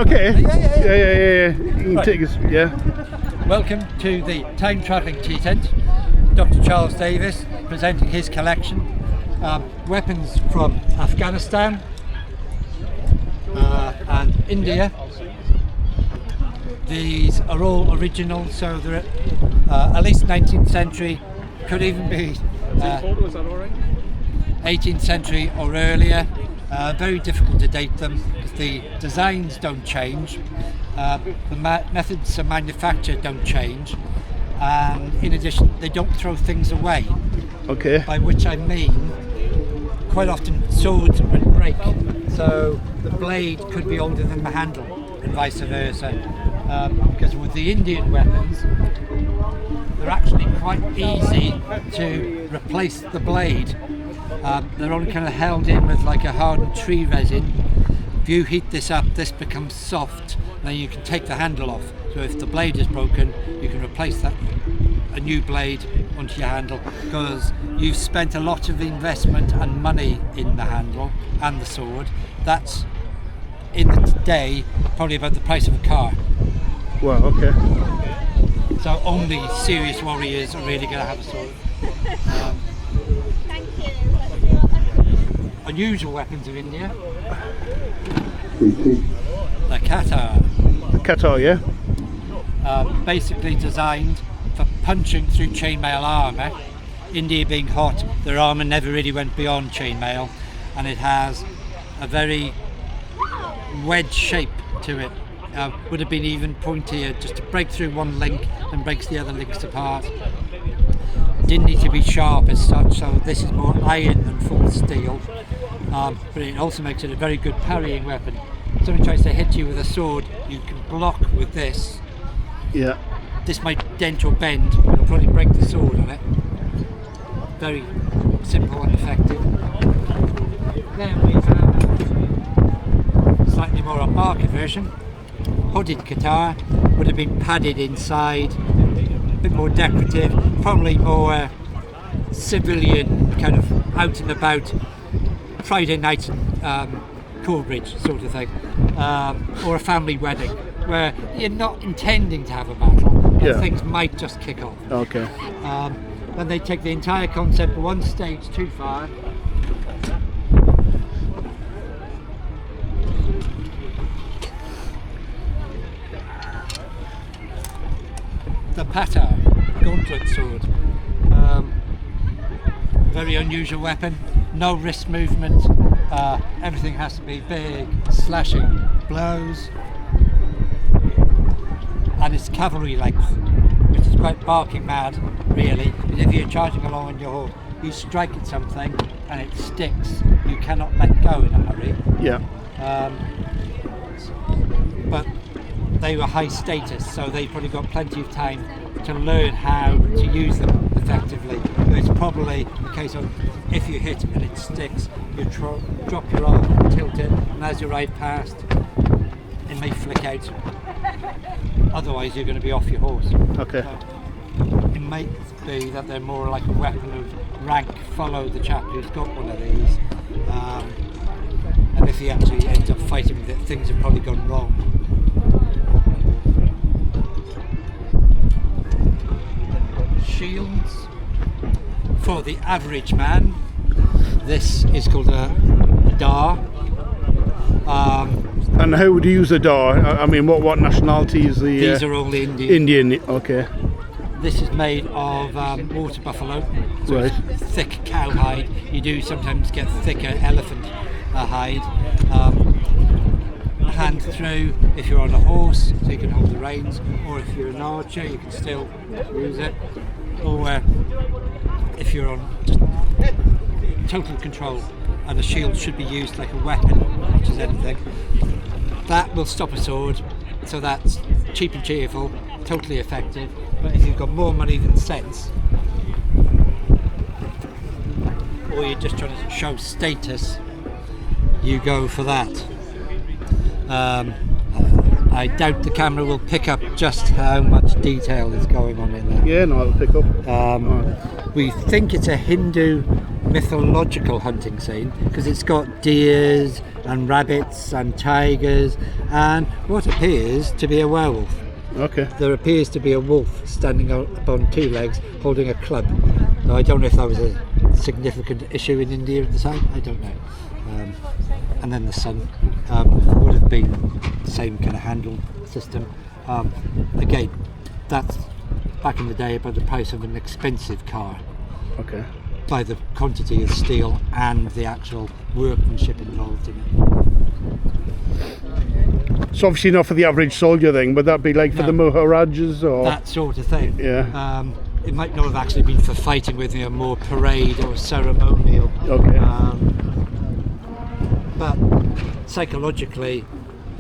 okay? Yeah. You can take us, Welcome to the Time Travelling Tea Tent. Dr. Charles Davis presenting his collection. Weapons from Afghanistan and India. These are all original, so they're at least 19th century, could even be 18th century or earlier. Very difficult to date them because the designs don't change, the methods of manufacture don't change, and in addition they don't throw things away. Okay. By which I mean quite often swords would break, so the blade could be older than the handle and vice versa, because with the Indian weapons they're actually quite easy to replace the blade. They're only kind of held in with like a hardened tree resin. If you heat this up, this becomes soft, then you can take the handle off. So if the blade is broken, you can replace that a new blade onto your handle, because you've spent a lot of investment and money in the handle and the sword. That's in the day probably about the price of a car. Wow, okay. So only serious warriors are really going to have a sword. Unusual weapons of India. The Qatar. Qatar, yeah? Basically designed for punching through chainmail armour. India being hot, their armour never really went beyond chainmail, and it has a very wedge shape to it. Would have been even pointier just to break through one link and breaks the other links apart. Didn't need to be sharp as such, so this is more iron than full steel, but it also makes it a very good parrying weapon. If someone tries to hit you with a sword, you can block with this. Yeah. This might dent or bend, but it'll probably break the sword on it. Very simple and effective. Then we have a slightly more upmarket version. Hooded Qatar, would have been padded inside, a bit more decorative, probably more civilian, kind of out and about, Friday night Corbridge sort of thing, or a family wedding where you're not intending to have a battle, but things might just kick off. Okay. Then they take the entire concept one stage too far. The Pata gauntlet sword. Very unusual weapon, no wrist movement, everything has to be big, slashing blows, and it's cavalry length, which is quite barking mad really, because if you're charging along on your horse, you strike at something and it sticks, you cannot let go in a hurry. Yeah. But they were high status, so they probably got plenty of time to learn how to use them effectively. It's probably a case of if you hit and it sticks, you drop your arm, tilt it, and as you ride past, it may flick out. Otherwise, you're going to be off your horse. Okay. So it might be that they're more like a weapon of rank. Follow the chap who's got one of these, and if he actually ends up fighting with it, things have probably gone wrong. Shields for the average man. This is called a dar. And how would you use a dar? I mean, what nationality is the? These are all Indian. Indian, okay. This is made of water buffalo, so Right. it's thick cow hide. You do sometimes get thicker elephant hide. Hand through if you're on a horse, so you can hold the reins, or if you're an archer, you can still use it, or if you're on just total control, and a shield should be used like a weapon, which is anything. That will stop a sword, so that's cheap and cheerful, totally effective. But if you've got more money than sense, or you're just trying to show status, you go for that. I doubt the camera will pick up just how much detail is going on in there. Yeah, no, it'll pick up. We think it's a Hindu mythological hunting scene because it's got deers and rabbits and tigers and what appears to be a werewolf. Okay. There appears to be a wolf standing up on two legs holding a club. Now, I don't know if that was a significant issue in India at the time, I don't know. And then the sun would have been the same kind of handle system. Again, that's back in the day about the price of an expensive car. Okay. By the quantity of steel and the actual workmanship involved in it. So obviously not for the average soldier thing, would that be like for the Maharajas or that sort of thing? Yeah. It might not have actually been for fighting with a more parade or ceremonial. Okay. But psychologically,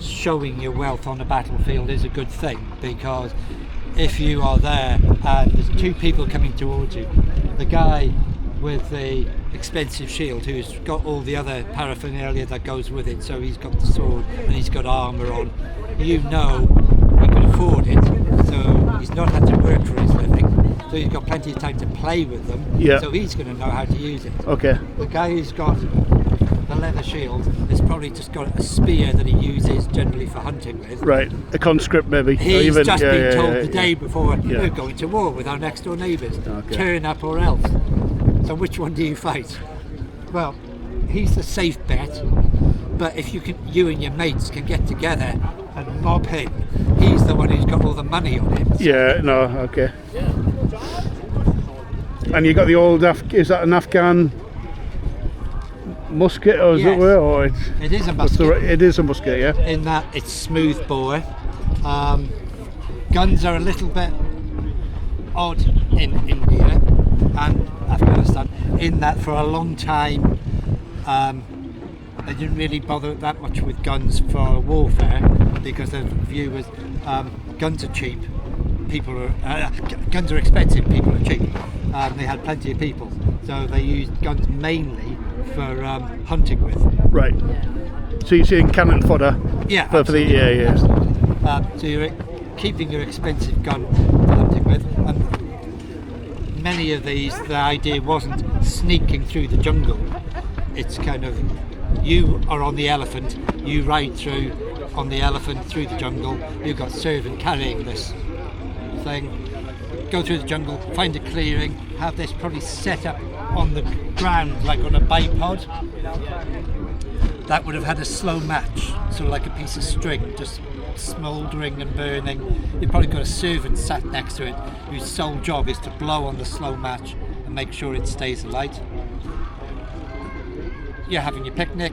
showing your wealth on a battlefield is a good thing, because if you are there and there's two people coming towards you, the guy with the expensive shield who's got all the other paraphernalia that goes with it, so he's got the sword and he's got armour on, you know he can afford it, so he's not had to work for his living, so he's got plenty of time to play with them, so he's going to know how to use it. Okay. The guy who's got the leather shield has probably just got a spear that he uses generally for hunting with. Right, a conscript maybe. He's just been told the day before, we're going to war with our next door neighbours, turn up or else. So which one do you fight? Well, he's the safe bet, but if you and your mates can get together and mob him, he's the one who's got all the money on him. So. Yeah, no, okay. And you got the old, is that an Afghan musket, or is it? Or it is a musket. It is a musket, yeah. In that it's smooth bore. Guns are a little bit odd in India and Afghanistan, in that for a long time they didn't really bother that much with guns for warfare, because the view was guns are cheap, guns are expensive, people are cheap. They had plenty of people, so they used guns mainly for hunting with. Right. So you're saying cannon fodder? Yeah. For the absolutely. So you're keeping your expensive gun for hunting with. And many of these, the idea wasn't sneaking through the jungle. It's kind of, you are on the elephant, you ride through on the elephant through the jungle. You've got servant carrying this thing. Go through the jungle, find a clearing, have this probably set up on the ground like on a bipod. That would have had a slow match, sort of like a piece of string, just smouldering and burning. You've probably got a servant sat next to it whose sole job is to blow on the slow match and make sure it stays alight. You're having your picnic.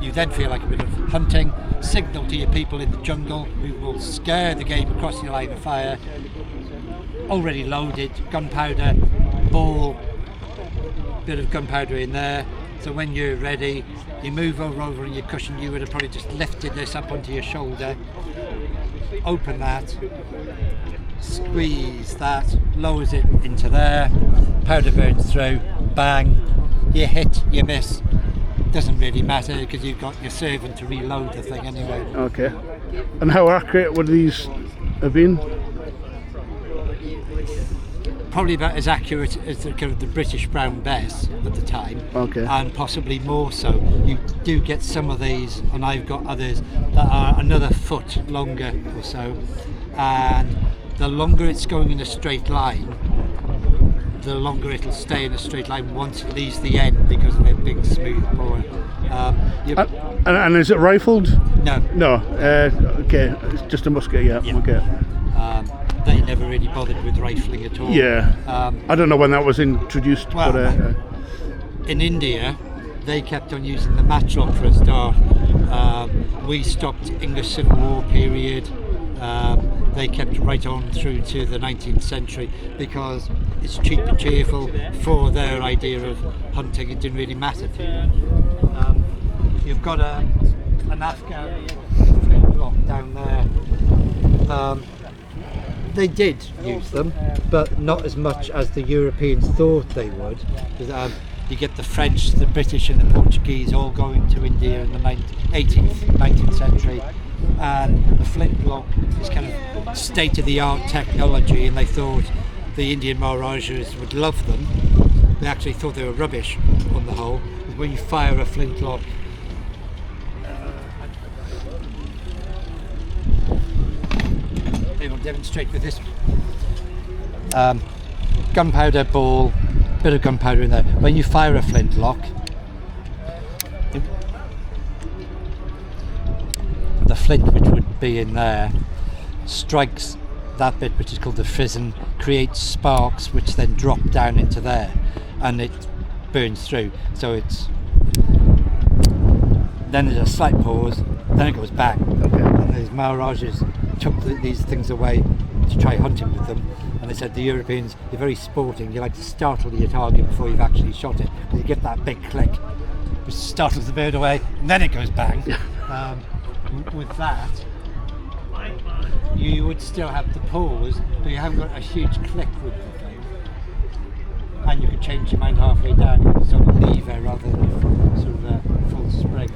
You then feel like a bit of hunting. Signal to your people in the jungle who will scare the game across your line of fire. Already loaded, gunpowder, ball, bit of gunpowder in there. So when you're ready, you move over in your cushion. You would have probably just lifted this up onto your shoulder. Open that, squeeze that, lowers it into there. Powder burns through, bang. You hit, you miss. Doesn't really matter because you've got your servant to reload the thing anyway. Okay. And how accurate would these have been? Probably about as accurate as the kind of the British Brown Bess at the time, and possibly more so. You do get some of these, and I've got others that are another foot longer or so, and the longer it's going in a straight line, the longer it'll stay in a straight line once it leaves the end because of it being smooth bore. And is it rifled? No. No. Okay, it's just a musket. Yeah. Okay. They never really bothered with rifling at all. Yeah. I don't know when that was introduced. Well, but, in India, they kept on using the matchlock for a start. We stopped English Civil War period. They kept right on through to the 19th century because it's cheap and cheerful for their idea of hunting. It didn't really matter to them. You've got an Afghan flintlock down there. They did use them, but not as much as the Europeans thought they would. You get the French, the British and the Portuguese all going to India in the 19th century, and the flintlock is kind of state-of-the-art technology, and they thought the Indian Maharajas would love them. They actually thought they were rubbish on the whole. When you fire a flintlock, they will demonstrate with this gunpowder ball, bit of gunpowder in there. When you fire a flintlock, the flint which would be in there strikes that bit which is called the frizzen, creates sparks which then drop down into there, and it burns through. So it's then there's a slight pause, then it goes back. Okay. And these Maharajas took these things away to try hunting with them, and they said the Europeans, you're very sporting, you like to startle your target before you've actually shot it, because you get that big click which startles the bird away, and then it goes bang. With that, you would still have the pause, but you haven't got a huge click with the thing, and you could change your mind halfway down and sort of leave it rather than sort of a full spring.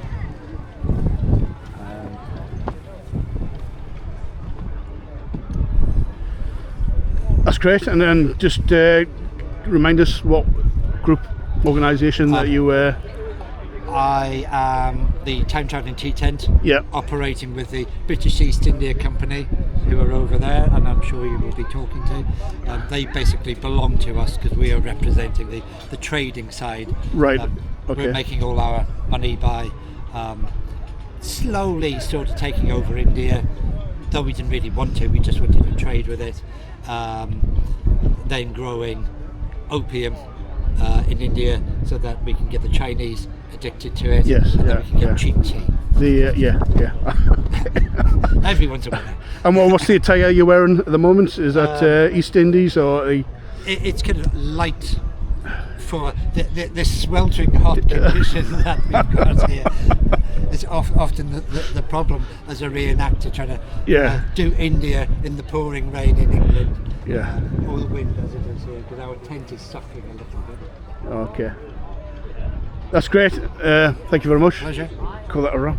That's great. And then just remind us what group organisation that you were. I am the time travelling tea tent, Yeah. operating with the British East India Company, who are over there, and I'm sure you will be talking to. They basically belong to us because we are representing the trading side. Right. We're making all our money by slowly sort of taking over India, though we didn't really want to, we just wanted to trade with it. Then growing opium in India so that we can get the Chinese addicted to it. Yes, and then yeah, we can get yeah. cheap tea. Yeah. Everyone's a winner. And what's the attire you're wearing at the moment? Is that East Indies or? It's kind of light for the sweltering hot conditions that we've got here. It's often the problem as a reenactor trying to do India in the pouring rain in England. Yeah. Or the wind as it is here, because our tent is suffering a little bit. Okay. That's great. Thank you very much. Pleasure. Call that a wrap.